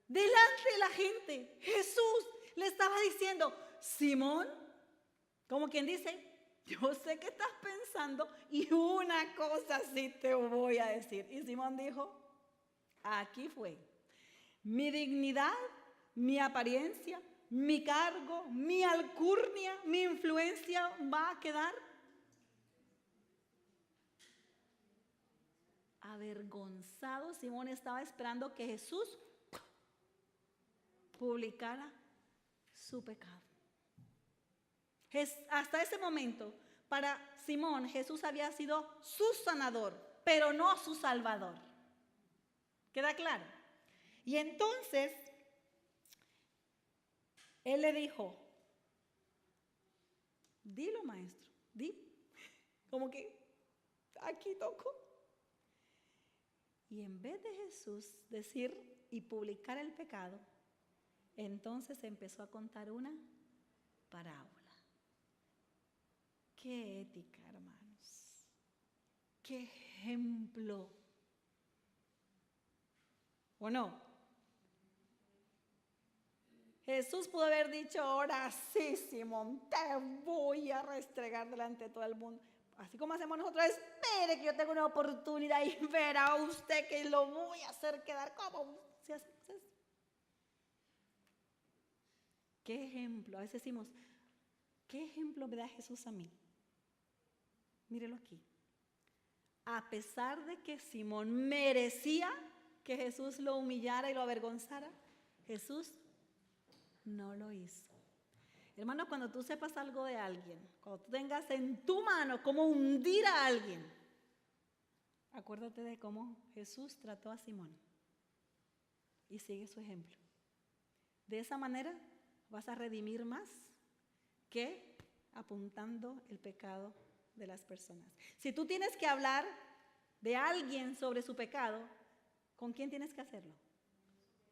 Delante de la gente, Jesús le estaba diciendo, Simón, como quien dice, yo sé que estás pensando y una cosa sí te voy a decir. Y Simón dijo, aquí fue. Mi dignidad, mi apariencia, mi cargo, mi alcurnia, mi influencia va a quedar avergonzado. Simón estaba esperando que Jesús publicara su pecado. Hasta ese momento, para Simón, Jesús había sido su sanador, pero no su salvador. ¿Queda claro? Y entonces, él le dijo, dilo, maestro, di. Como que aquí tocó. Y en vez de Jesús decir y publicar el pecado, entonces empezó a contar una parábola. Qué ética, hermanos. Qué ejemplo. ¿O no? Jesús pudo haber dicho, ahora sí, Simón, te voy a restregar delante de todo el mundo. Así como hacemos nosotros, espere que yo tengo una oportunidad y verá usted que lo voy a hacer quedar como si hacemos eso. ¿Qué ejemplo? A veces decimos, ¿qué ejemplo me da Jesús a mí? Mírelo aquí. A pesar de que Simón merecía que Jesús lo humillara y lo avergonzara, Jesús no lo hizo. Hermano, cuando tú sepas algo de alguien, cuando tú tengas en tu mano cómo hundir a alguien, acuérdate de cómo Jesús trató a Simón y sigue su ejemplo. De esa manera vas a redimir más que apuntando el pecado de las personas. Si tú tienes que hablar de alguien sobre su pecado, ¿con quién tienes que hacerlo?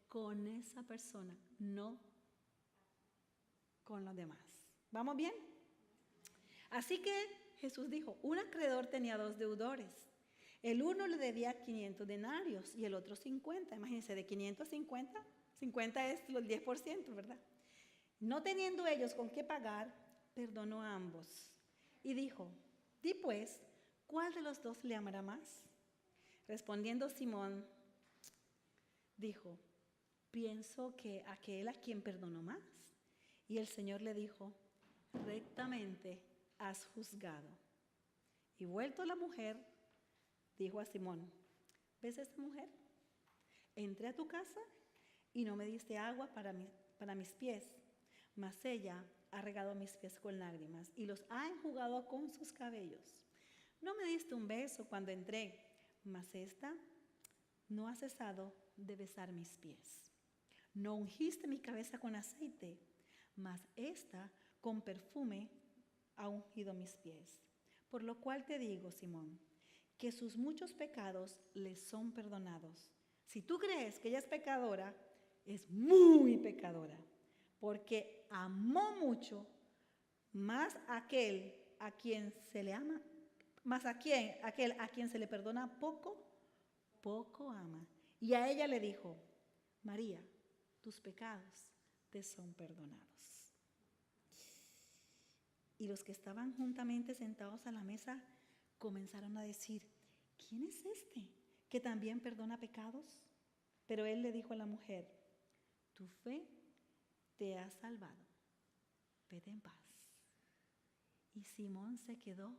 Con esa persona, no con los demás. ¿Vamos bien? Así que Jesús dijo, un acreedor tenía 2 deudores. El uno le debía 500 denarios y el otro 50. Imagínense, de 500 a 50, 50 es los 10%, ¿verdad? No teniendo ellos con qué pagar, perdonó a ambos. Y dijo, di pues, ¿cuál de los 2 le amará más? Respondiendo Simón, dijo, pienso que aquel a quien perdonó más. Y el Señor le dijo, rectamente has juzgado. Y vuelto la mujer, dijo a Simón, ¿ves esta mujer? Entré a tu casa y no me diste agua para mis pies, mas ella ha regado mis pies con lágrimas y los ha enjugado con sus cabellos. No me diste un beso cuando entré, mas esta no ha cesado de besar mis pies. No ungiste mi cabeza con aceite, mas esta con perfume ha ungido mis pies. Por lo cual te digo, Simón, que sus muchos pecados le son perdonados. Si tú crees que ella es pecadora, es muy pecadora, porque amó mucho, más aquel a quien se le ama, más aquel a quien se le perdona poco, poco ama. Y a ella le dijo, María, tus pecados te son perdonados. Y los que estaban juntamente sentados a la mesa comenzaron a decir, ¿quién es este que también perdona pecados? Pero él le dijo a la mujer, tu fe te ha salvado, vete en paz. Y Simón se quedó,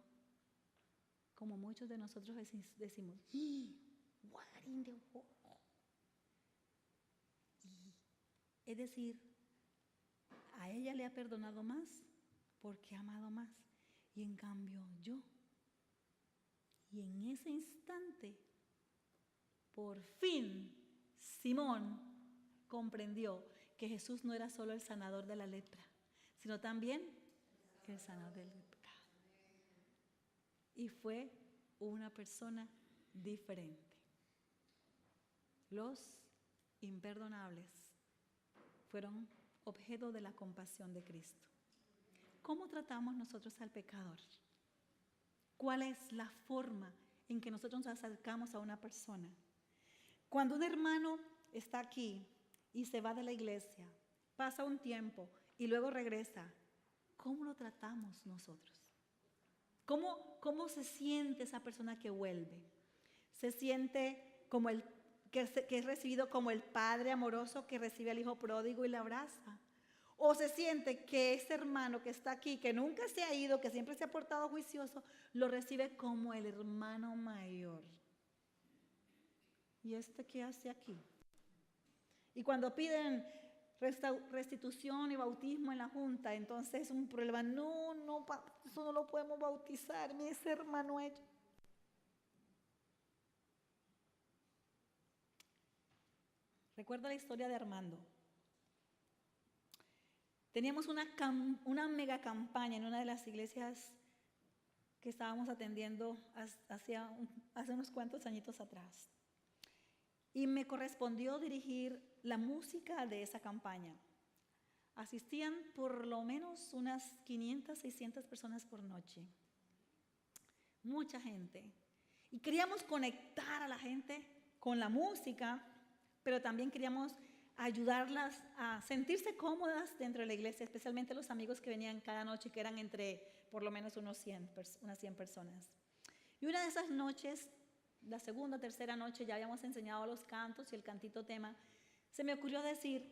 como muchos de nosotros decimos, what in the world? Es decir, a ella le ha perdonado más porque ha amado más. Y en cambio yo. Y en ese instante, por fin, Simón comprendió que Jesús no era solo el sanador de la lepra, sino también el sanador del pecado. Y fue una persona diferente. Los imperdonables fueron objeto de la compasión de Cristo. ¿Cómo tratamos nosotros al pecador? ¿Cuál es la forma en que nosotros nos acercamos a una persona? Cuando un hermano está aquí y se va de la iglesia, pasa un tiempo y luego regresa, ¿cómo lo tratamos nosotros? ¿Cómo se siente esa persona que vuelve? ¿Se siente como que es recibido como el padre amoroso que recibe al hijo pródigo y le abraza? ¿O se siente que ese hermano que está aquí, que nunca se ha ido, que siempre se ha portado juicioso, lo recibe como el hermano mayor? ¿Y este qué hace aquí? Y cuando piden restitución y bautismo en la junta, entonces es un problema. No, eso no lo podemos bautizar, ni ese hermano hecho. Recuerdo la historia de Armando. Teníamos una mega campaña en una de las iglesias que estábamos atendiendo hace unos cuantos añitos atrás. Y me correspondió dirigir la música de esa campaña. Asistían por lo menos unas 500, 600 personas por noche. Mucha gente. Y queríamos conectar a la gente con la música, pero también queríamos ayudarlas a sentirse cómodas dentro de la iglesia, especialmente los amigos que venían cada noche, que eran entre por lo menos unas 100 personas. Y una de esas noches, la segunda o tercera noche, ya habíamos enseñado los cantos y el cantito tema, se me ocurrió decir,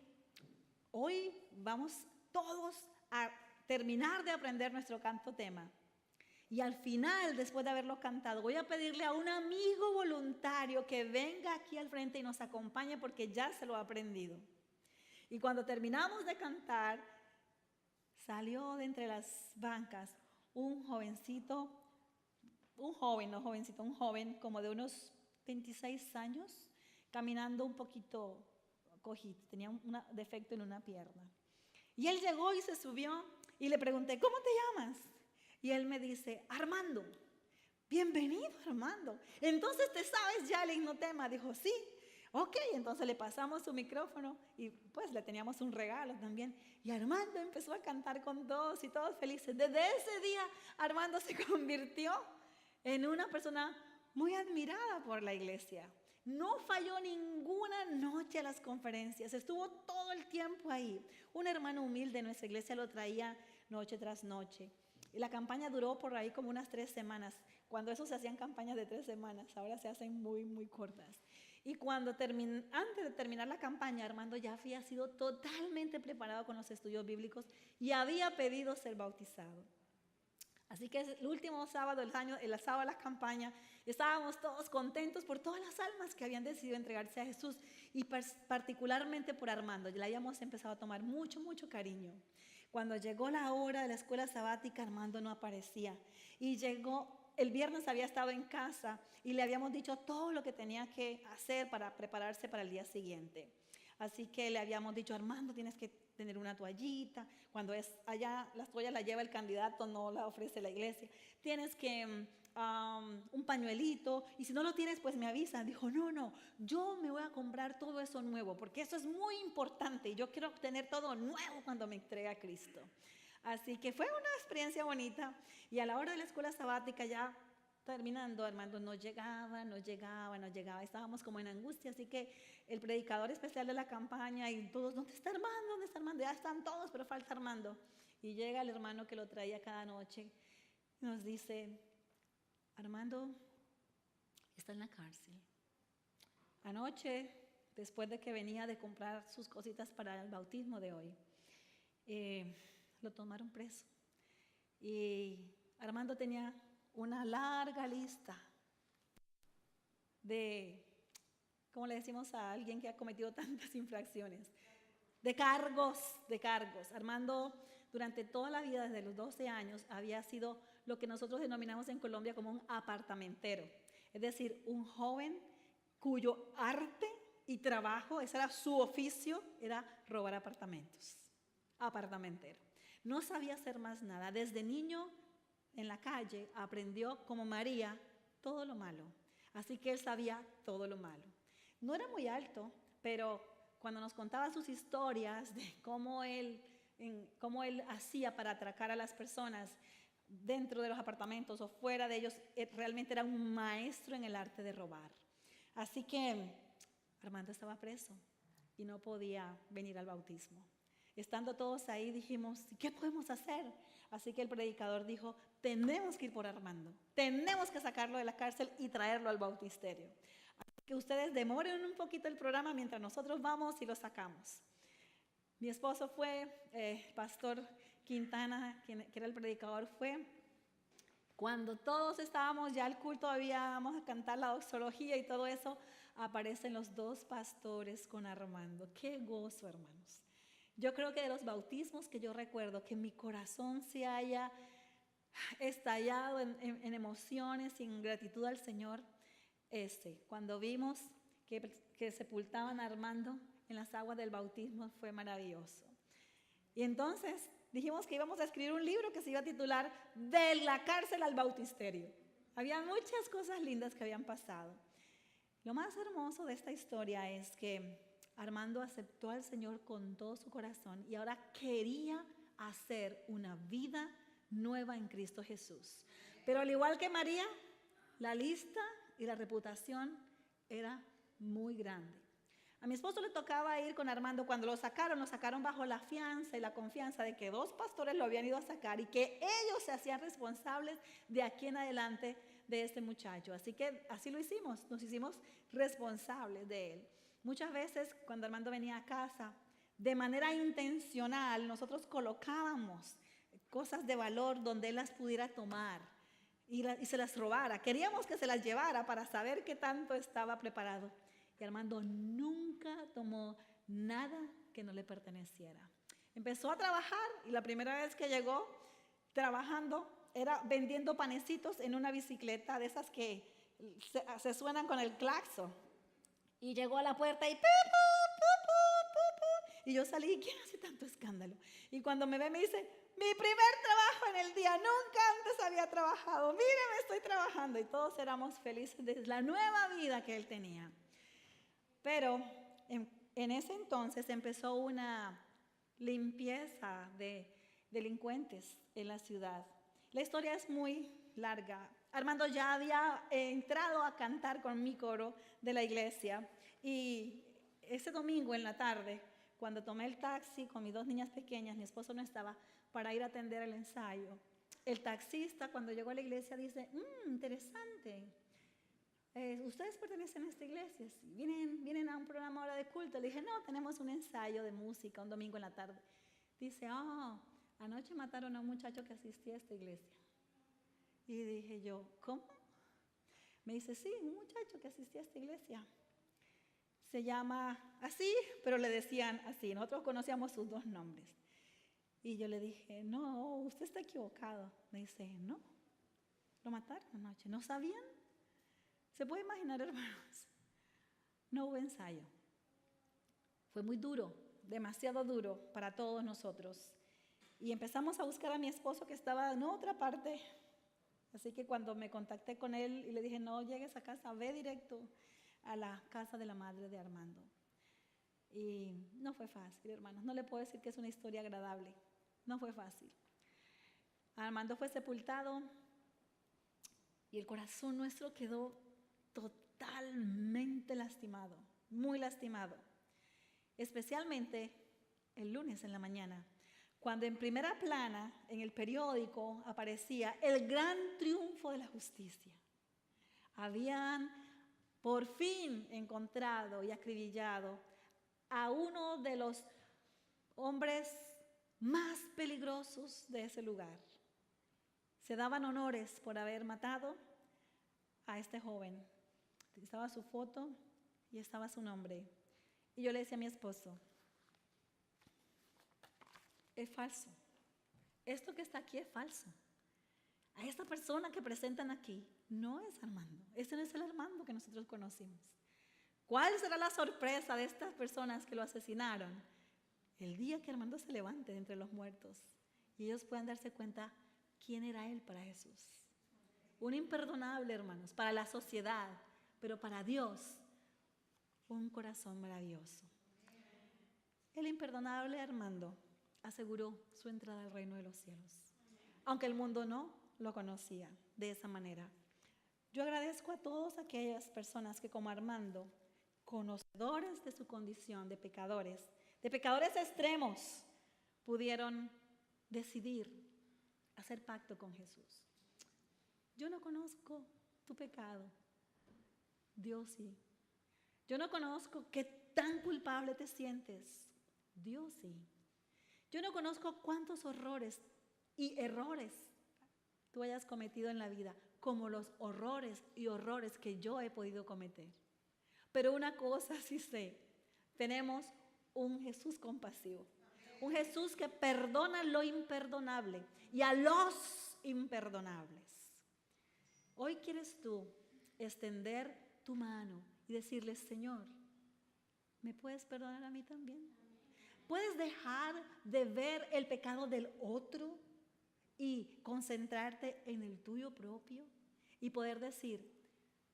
hoy vamos todos a terminar de aprender nuestro canto tema. Y al final, después de haberlo cantado, voy a pedirle a un amigo voluntario que venga aquí al frente y nos acompañe porque ya se lo ha aprendido. Y cuando terminamos de cantar, salió de entre las bancas un joven como de unos 26 años, caminando un poquito cojito, tenía un defecto en una pierna. Y él llegó y se subió y le pregunté, ¿cómo te llamas? Y él me dice, Armando. Bienvenido, Armando. Entonces, ¿te sabes ya el himno tema? Dijo, sí. Ok, entonces le pasamos su micrófono y pues le teníamos un regalo también. Y Armando empezó a cantar con todos y todos felices. Desde ese día, Armando se convirtió en una persona muy admirada por la iglesia. No falló ninguna noche a las conferencias, estuvo todo el tiempo ahí. Un hermano humilde de nuestra iglesia lo traía noche tras noche. Y la campaña duró por ahí como unas 3 semanas. Cuando eso se hacían campañas de 3 semanas, ahora se hacen muy, muy cortas. Y antes de terminar la campaña, Armando ya había sido totalmente preparado con los estudios bíblicos y había pedido ser bautizado. Así que el último sábado del año, el sábado de la campaña, estábamos todos contentos por todas las almas que habían decidido entregarse a Jesús y particularmente por Armando. Ya le habíamos empezado a tomar mucho, mucho cariño. Cuando llegó la hora de la escuela sabática, Armando no aparecía. Y el viernes había estado en casa y le habíamos dicho todo lo que tenía que hacer para prepararse para el día siguiente. Así que le habíamos dicho, Armando, tienes que tener una toallita. Cuando es allá, las toallas las lleva el candidato, no la ofrece la iglesia. Tienes que un pañuelito, y si no lo tienes, pues me avisan. Dijo, no, yo me voy a comprar todo eso nuevo, porque eso es muy importante, y yo quiero tener todo nuevo cuando me entregue a Cristo. Así que fue una experiencia bonita, y a la hora de la escuela sabática ya terminando, Armando no llegaba, estábamos como en angustia, así que el predicador especial de la campaña y todos, ¿dónde está Armando? ¿Dónde está Armando? Ya están todos, pero falta Armando. Y llega el hermano que lo traía cada noche y nos dice, Armando está en la cárcel. Anoche, después de que venía de comprar sus cositas para el bautismo de hoy, lo tomaron preso. Y Armando tenía una larga lista de, ¿cómo le decimos a alguien que ha cometido tantas infracciones? De cargos. Armando, durante toda la vida, desde los 12 años, había sido lo que nosotros denominamos en Colombia como un apartamentero. Es decir, un joven cuyo arte y trabajo, ese era su oficio, era robar apartamentos, apartamentero. No sabía hacer más nada. Desde niño en la calle aprendió como María todo lo malo. Así que él sabía todo lo malo. No era muy alto, pero cuando nos contaba sus historias de cómo él hacía para atracar a las personas dentro de los apartamentos o fuera de ellos, realmente era un maestro en el arte de robar. Así que Armando estaba preso y no podía venir al bautismo. Estando todos ahí dijimos, ¿qué podemos hacer? Así que el predicador dijo, tenemos que ir por Armando, tenemos que sacarlo de la cárcel y traerlo al bautisterio. Así que ustedes demoren un poquito el programa mientras nosotros vamos y lo sacamos. Mi esposo fue, pastor Quintana, que era el predicador, fue. Cuando todos estábamos ya al culto, vamos a cantar la doxología y todo eso, aparecen los dos pastores con Armando. ¡Qué gozo, hermanos! Yo creo que de los bautismos que yo recuerdo, que mi corazón se haya estallado en emociones y en gratitud al Señor, cuando vimos que sepultaban a Armando en las aguas del bautismo, fue maravilloso. Y entonces dijimos que íbamos a escribir un libro que se iba a titular De la cárcel al bautisterio. Había muchas cosas lindas que habían pasado. Lo más hermoso de esta historia es que Armando aceptó al Señor con todo su corazón y ahora quería hacer una vida nueva en Cristo Jesús. Pero al igual que María, la lista y la reputación era muy grande. A mi esposo le tocaba ir con Armando. Cuando lo sacaron bajo la fianza y la confianza de que dos pastores lo habían ido a sacar y que ellos se hacían responsables de aquí en adelante de este muchacho. Así que así lo hicimos, nos hicimos responsables de él. Muchas veces cuando Armando venía a casa, de manera intencional, nosotros colocábamos cosas de valor donde él las pudiera tomar y se las robara. Queríamos que se las llevara para saber qué tanto estaba preparado. Y Armando nunca tomó nada que no le perteneciera. Empezó a trabajar y la primera vez que llegó trabajando era vendiendo panecitos en una bicicleta de esas que se suenan con el claxon. Y llegó a la puerta y y yo salí, ¿quién hace tanto escándalo? Y cuando me ve me dice, mi primer trabajo en el día, nunca antes había trabajado, míreme, estoy trabajando. Y todos éramos felices de la nueva vida que él tenía. Pero en ese entonces empezó una limpieza de delincuentes en la ciudad. La historia es muy larga. Armando ya había entrado a cantar con mi coro de la iglesia y ese domingo en la tarde, cuando tomé el taxi con mis dos niñas pequeñas, mi esposo no estaba, para ir a atender el ensayo. El taxista cuando llegó a la iglesia dice, interesante, ¿ustedes pertenecen a esta iglesia? Sí. ¿Vienen a un programa ahora de culto? Le dije, no, tenemos un ensayo de música un domingo en la tarde. Dice, anoche mataron a un muchacho que asistía a esta iglesia. Y dije yo, ¿cómo? Me dice, sí, un muchacho que asistía a esta iglesia. Se llama así, pero le decían así. Nosotros conocíamos sus dos nombres. Y yo le dije, no, usted está equivocado. Me dice, no, lo mataron anoche. ¿No sabían? ¿Se puede imaginar, hermanos? No hubo ensayo. Fue muy duro, demasiado duro para todos nosotros. Y empezamos a buscar a mi esposo que estaba en otra parte. Así que cuando me contacté con él y le dije, no llegues a casa, ve directo a la casa de la madre de Armando. Y no fue fácil, hermanos. No le puedo decir que es una historia agradable. No fue fácil. Armando fue sepultado y el corazón nuestro quedó totalmente lastimado, muy lastimado. Especialmente el lunes en la mañana, cuando en primera plana, en el periódico, aparecía el gran triunfo de la justicia. Habían por fin encontrado y acribillado a uno de los hombres más peligrosos de ese lugar. Se daban honores por haber matado a este joven. Estaba su foto y estaba su nombre. Y yo le decía a mi esposo, es falso. Esto que está aquí es falso. A esta persona que presentan aquí no es Armando. Ese no es el Armando que nosotros conocimos. ¿Cuál será la sorpresa de estas personas que lo asesinaron? El día que Armando se levante de entre los muertos y ellos puedan darse cuenta quién era él para Jesús. Un imperdonable, hermanos, para la sociedad, pero para Dios, un corazón maravilloso. El imperdonable Armando aseguró su entrada al reino de los cielos, aunque el mundo no lo conocía de esa manera. Yo agradezco a todas aquellas personas que, como Armando, conocedores de su condición de pecadores extremos, pudieron decidir hacer pacto con Jesús. Yo no conozco tu pecado, Dios sí. Yo no conozco qué tan culpable te sientes, Dios sí. Yo no conozco cuántos horrores y errores tú hayas cometido en la vida, como los horrores y horrores que yo he podido cometer. Pero una cosa sí sé, tenemos un Jesús compasivo, un Jesús que perdona lo imperdonable y a los imperdonables. Hoy quieres tú extender tu mano y decirle: Señor, ¿me puedes perdonar a mí también? ¿Puedes dejar de ver el pecado del otro y concentrarte en el tuyo propio? Y poder decir: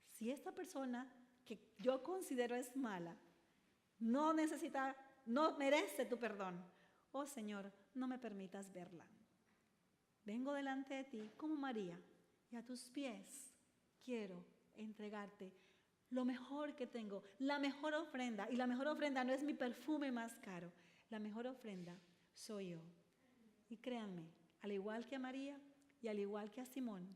si esta persona que yo considero es mala, no merece tu perdón, oh Señor, no me permitas verla. Vengo delante de ti como María y a tus pies quiero entregarte lo mejor que tengo, la mejor ofrenda. Y la mejor ofrenda no es mi perfume más caro, la mejor ofrenda soy yo. Y créanme, al igual que a María y al igual que a Simón,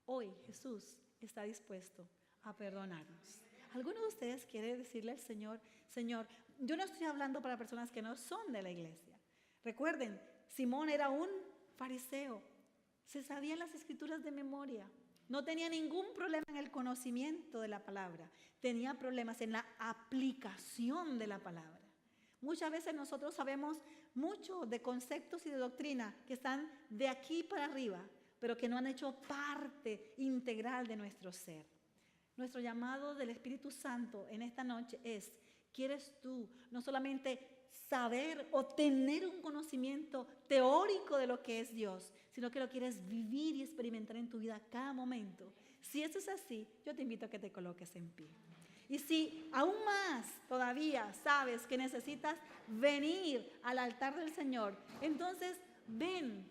hoy Jesús está dispuesto a perdonarnos. ¿Alguno de ustedes quiere decirle al Señor: Señor, yo no estoy hablando para personas que no son de la iglesia? Recuerden, Simón era un fariseo, se sabían las escrituras de memoria, no tenía ningún problema en el conocimiento de la palabra, tenía problemas en la aplicación de la palabra. Muchas veces nosotros sabemos mucho de conceptos y de doctrina que están de aquí para arriba, pero que no han hecho parte integral de nuestro ser. Nuestro llamado del Espíritu Santo en esta noche es: ¿quieres tú no solamente saber o tener un conocimiento teórico de lo que es Dios, sino que lo quieres vivir y experimentar en tu vida cada momento? Si eso es así, yo te invito a que te coloques en pie. Y si aún más todavía sabes que necesitas venir al altar del Señor, entonces ven,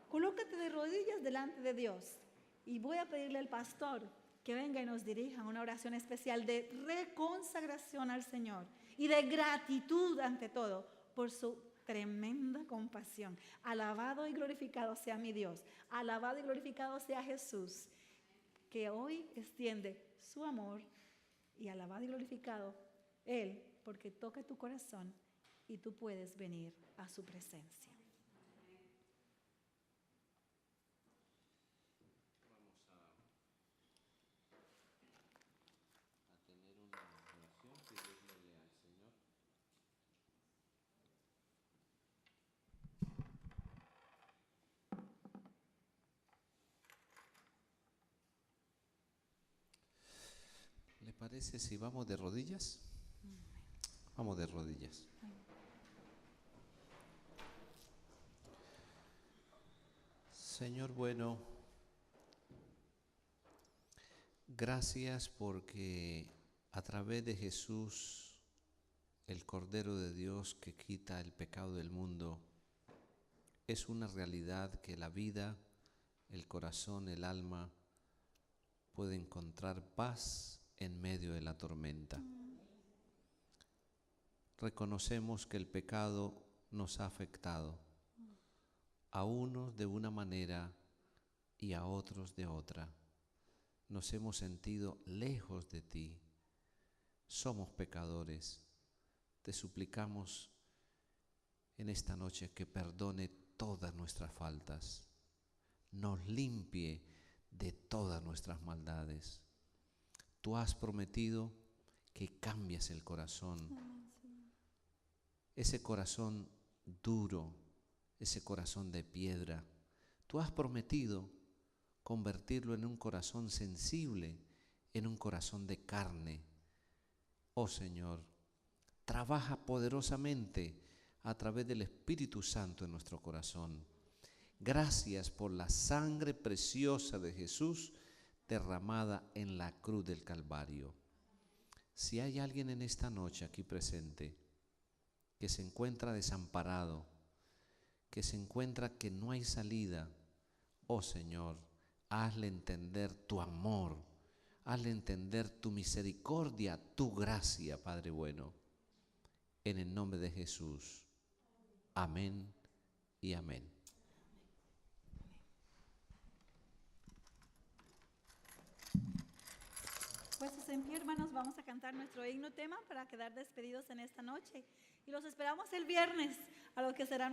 colócate de rodillas delante de Dios. Y voy a pedirle al pastor que venga y nos dirija una oración especial de reconsagración al Señor y de gratitud ante todo por su tremenda compasión. Alabado y glorificado sea mi Dios, alabado y glorificado sea Jesús, que hoy extiende su amor, y alabado y glorificado Él, porque toca tu corazón y tú puedes venir a su presencia. ¿Le parece si vamos de rodillas? Vamos de rodillas. Señor bueno, gracias porque a través de Jesús, el Cordero de Dios que quita el pecado del mundo, es una realidad que la vida, el corazón, el alma puede encontrar paz en medio de la tormenta. Reconocemos que el pecado nos ha afectado, a unos de una manera y a otros de otra. Nos hemos sentido lejos de ti. Somos pecadores. Te suplicamos en esta noche que perdone todas nuestras faltas, nos limpie de todas nuestras maldades. Tú has prometido que cambias el corazón, ese corazón duro, ese corazón de piedra. Tú has prometido convertirlo en un corazón sensible, en un corazón de carne, Oh Señor, trabaja poderosamente a través del Espíritu Santo en nuestro corazón. Gracias por la sangre preciosa de Jesús derramada en la cruz del Calvario. Si hay alguien en esta noche aquí presente que se encuentra desamparado, que se encuentra que no hay salida, oh Señor, hazle entender tu amor, hazle entender tu misericordia, tu gracia, Padre bueno. En el nombre de Jesús. Amén y amén. Puestos en pie, hermanos, vamos a cantar nuestro himno tema para quedar despedidos en esta noche. Y los esperamos el viernes a lo que será